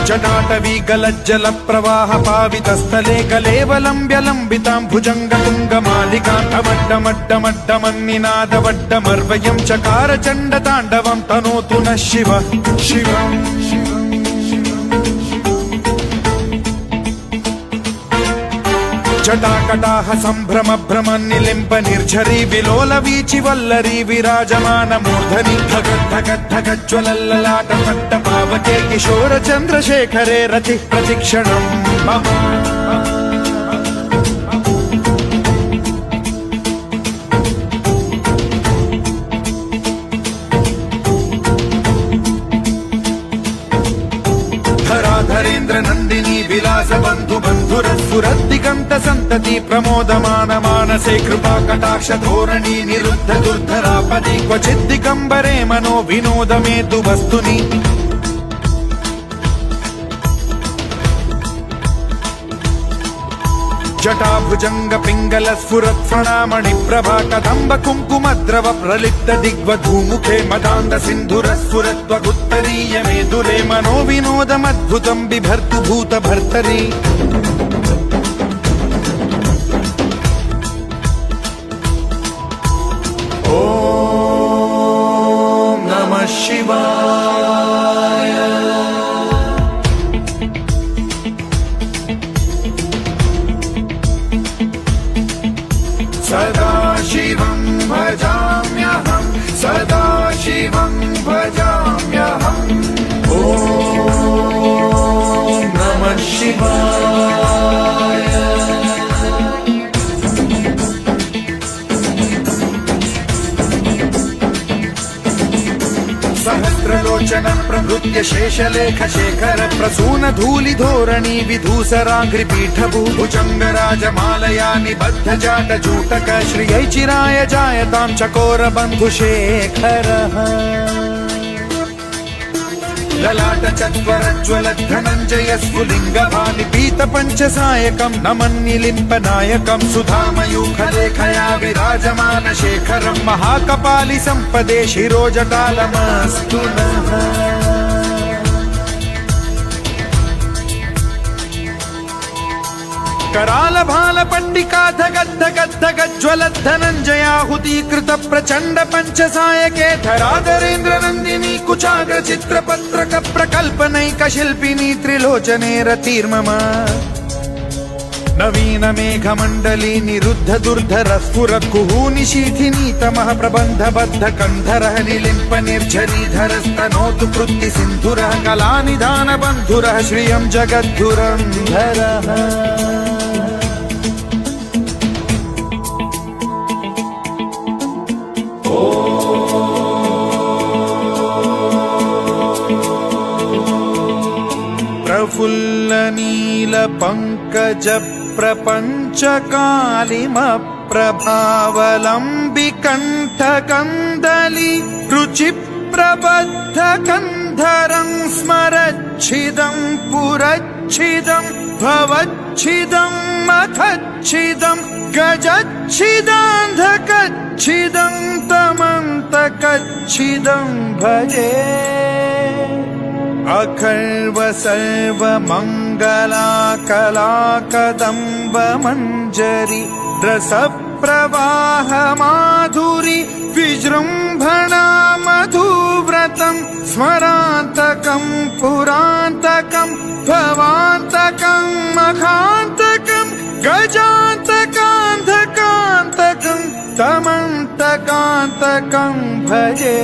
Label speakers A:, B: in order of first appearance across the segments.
A: जटाटवी गलज्जल प्रवाह पावितस्थले कलेवलम्ब्यलम्बितां भुजङ्गतुङ्गमालिकां अमड्डमड्डमड्डमन्निनादवड्डमर्वयं चकार चण्डताण्डवं तनोतु नः शिव शिवम् जटाकटाह सम्भ्रम भ्रम निलिम्ब निर्झरी विलोल वीचि वल्लरी विराजमान मूर्धनि धगद्धगद्धगज्ज्वलल्ललाट पट्ट पावके किशोर चन्द्रशेखरे रति प्रतिक्षणम् मम धराधरेन्द्र नन्दिनी विलास बन्धु बन्धुरस्फुरद्दिगन्त सन्तति प्रमोदमान मानसे कृपा कटाक्ष धोरणी निरुद्ध दुर्धरापदि क्वचिद्दिगम्बरे मनो विनोदमेतु वस्तुनि जटाभुजंग पिंगल स्फुरत् फणामणि प्रभा कदम्ब कुङ्कुमद्रव प्रलिप्त दिग्वधूमुखे मदान्ध सिन्धुर स्फुरत्वगुत्तरीय मेदुरे मनो विनोदमद्भुतं बिभर्तु भूत भर्तरि ॐ नमः शिवाय सदा शिवं भजाम्यहं सदा शिवं भजाम्यहम् ॐ नमः शिवाय सहस्रलोचन प्रभृत्य शेषलेख शेखर प्रसून धूलि धोरणी विधूसराघ्रिपीठभू भुजङ्गराजमालया निबद्ध जाट जूटक श्रियै चिराय जायतां चकोर बन्धुशेखरः ललाट चत्वरज्वल धनञ्जय स्फुलिङ्ग भानिपीत पञ्चसायकं नमन्निलिम्पनायकं सुधामयूखलेखया विराजमान शेखरं महाकपालि सम्पदे शिरोजटालमस्तु नः कराल भाल पंडिका धगद्धगद्धगज्ज्वल धनञ्जयाहुतीकृत प्रचण्ड पञ्चसायके धराधरेन्द्र नन्दिनी कुचाग्र चित्रपत्रक प्रकल्पनैक शिल्पिनी त्रिलोचने रतिर्मम नवीन मेघमण्डली निरुद्ध दुर्धर स्फुर कुहूनिशीथिनी तमः प्रबन्धबद्ध कन्धरः निलिम्प निर्झरीधरस्तनोतु कृत्ति सिन्धुरः कलानिधान बन्धुरः श्रियं जगद्धुरन्धरः प्रफुल्ल नील पंकज प्रपंच कालिम प्रभावलंबि कंठ कंदली रुचि प्रबद्ध कंधरं स्मरच्छिदं पुरच्छिदं भवच्छिदं मखच्छिदं गजच्छिदान्धकच्छिदं तमन्तकच्छिदं भजे अखर्व सर्व मंगला कला कदम्ब मंजरी रस प्रवाह माधुरी विजृंभणा मधुव्रतं स्मरान्तकं पुरान्तकं भवान्तकं मखान्तकं गजान्तकान्धकान्तकं तमन्तकान्तकं भजे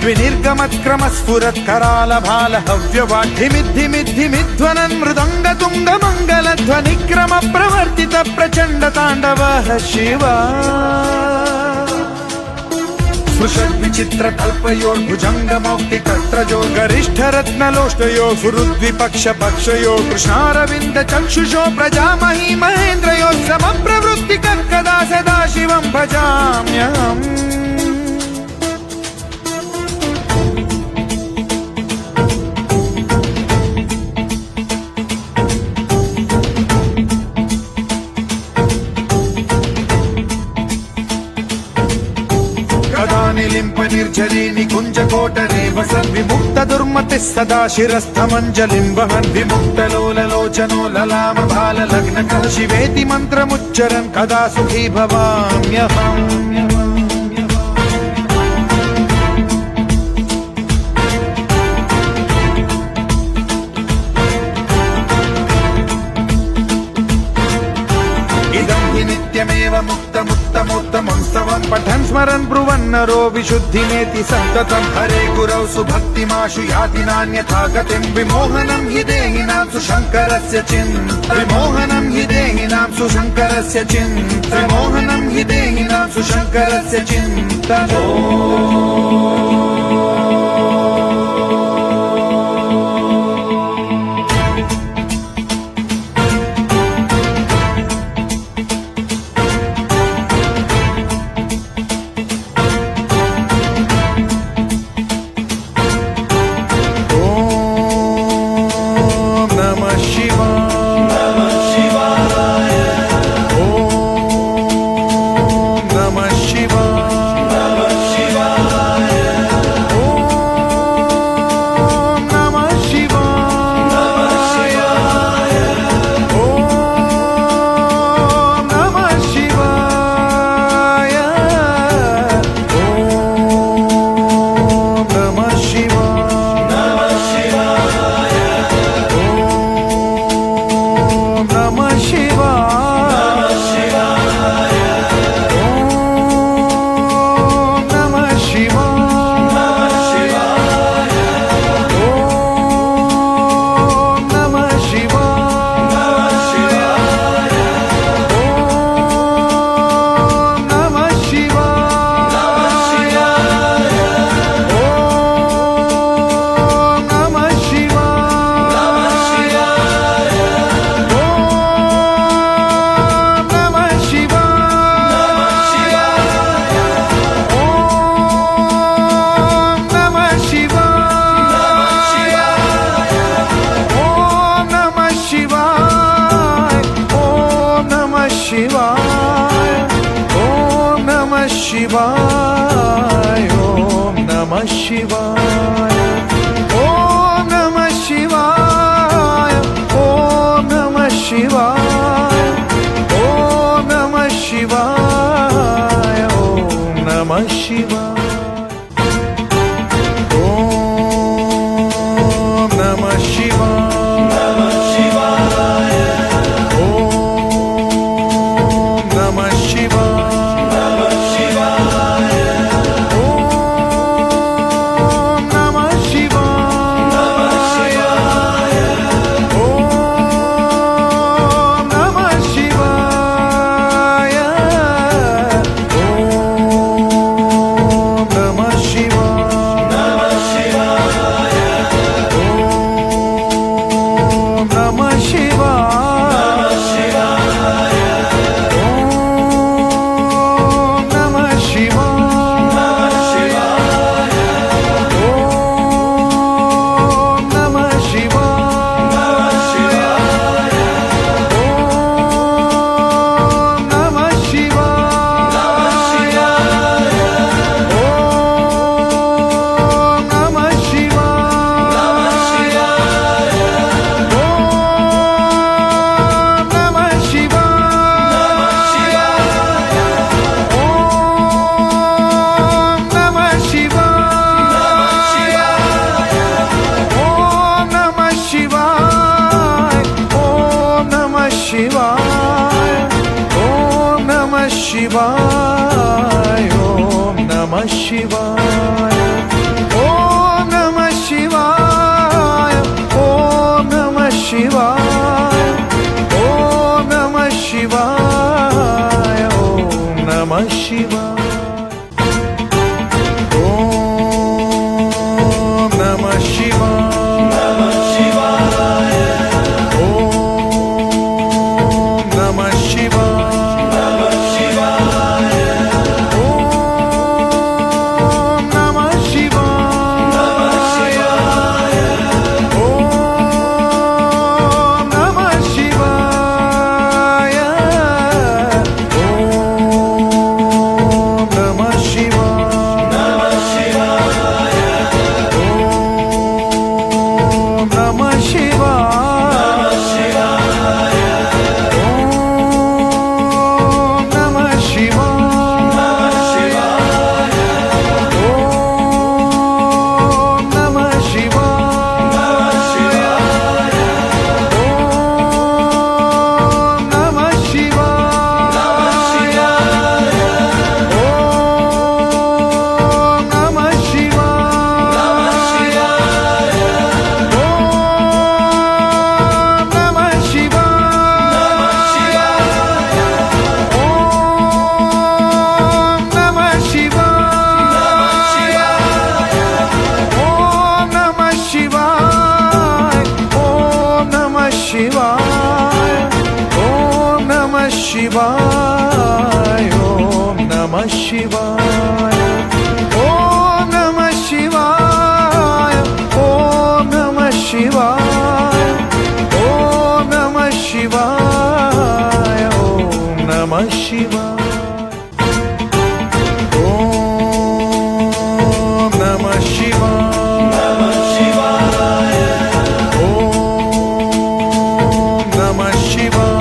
A: विनिर्गमत्क्रमस्फुरत्करालभाल हव्यवाढ्यमिद्धिमिद्धिमिध्वनन् मृदङ्गतुङ्गमङ्गलध्वनिक्रम प्रवर्तित प्रचण्डताण्डवः शिवा स्पृशद्विचित्रकल्पयोर्भुजङ्गमौक्तिकत्रजो गरिष्ठरत्नलोष्टयो सुहृद्विपक्षपक्षयो कृष्णारविन्द चक्षुषो प्रजामही महेन्द्रयो समप्रवृत्तिकः कदा सदा शिवं भजाम्यहम् निर्झरी निकुञ्जकोटरे वसन् विमुक्त दुर्मतिः सदा शिरस्थमञ्जलिं वहन् विमुक्तलोललोचनो ललाम भाल लग्नकः शिवेति मन्त्रमुच्चरन् कदा सुखी भवाम्यहम् नित्यमेव मुक्तमुत्तमोत्तमं स्तवं पठन् स्मरन् ब्रुवन्नरो विशुद्धिमेति सन्ततं हरे गुरौ सुभक्तिमाशु याति नान्यथा गतिं विमोहनं हि देहिनां सुशङ्करस्य चिन्त विमोहनं हि देहिनां सुशङ्करस्य चिन्त विमोहनं हि देहिनां सुशङ्करस्य चिन्त शिवाय ओम नमः शिवाय ओम नमः शिवाय ओम नमः शिवाय ओम नमः शिवाय ओम नमः शिवाय ओम नमः शिवाय शिवाय ओम नमः शिवाय ओम शिवाय. ओम नमः शिवाय. ओम नमः शिवाय. ओम नमः शिवाय. ओम नमः शिवाय. ओम नमः शिवाय. ओम नमः शिवाय. ओम नमः शिवाय. ओम नमः शिवाय. ओम नमः शिवाय. ओम नमः शिवाय. ओम नमः शिवाय. ओम नमः शिवाय. ओम नमः शिवाय. ओम नमः शिवाय. ओम नमः शिवाय. ओम नमः शिवाय.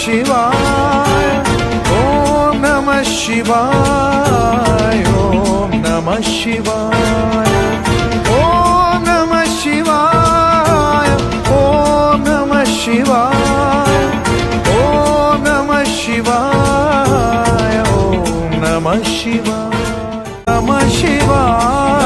A: शिवाय. ओम नमः शिवाय. ओम नमः शिवाय. ओम नमः शिवाय. ओम नमः शिवाय. ओम नमः शिवाय. नमः शिवाय.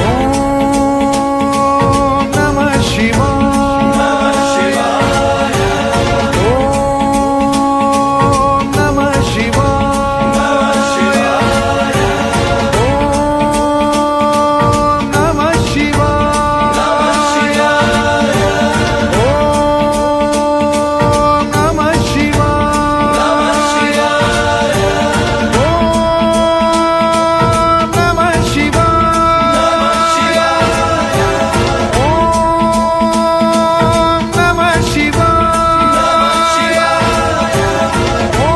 A: ओम नमः शिवाय.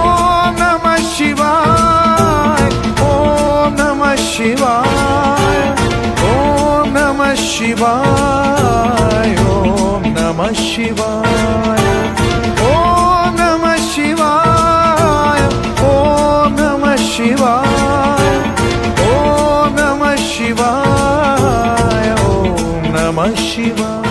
A: शिवाय. ओम नमः शिवाय. ओम नमः शिवाय. ओम नमः शिवाय. ओम नमः शिवाय. ओम नमः शिवाय.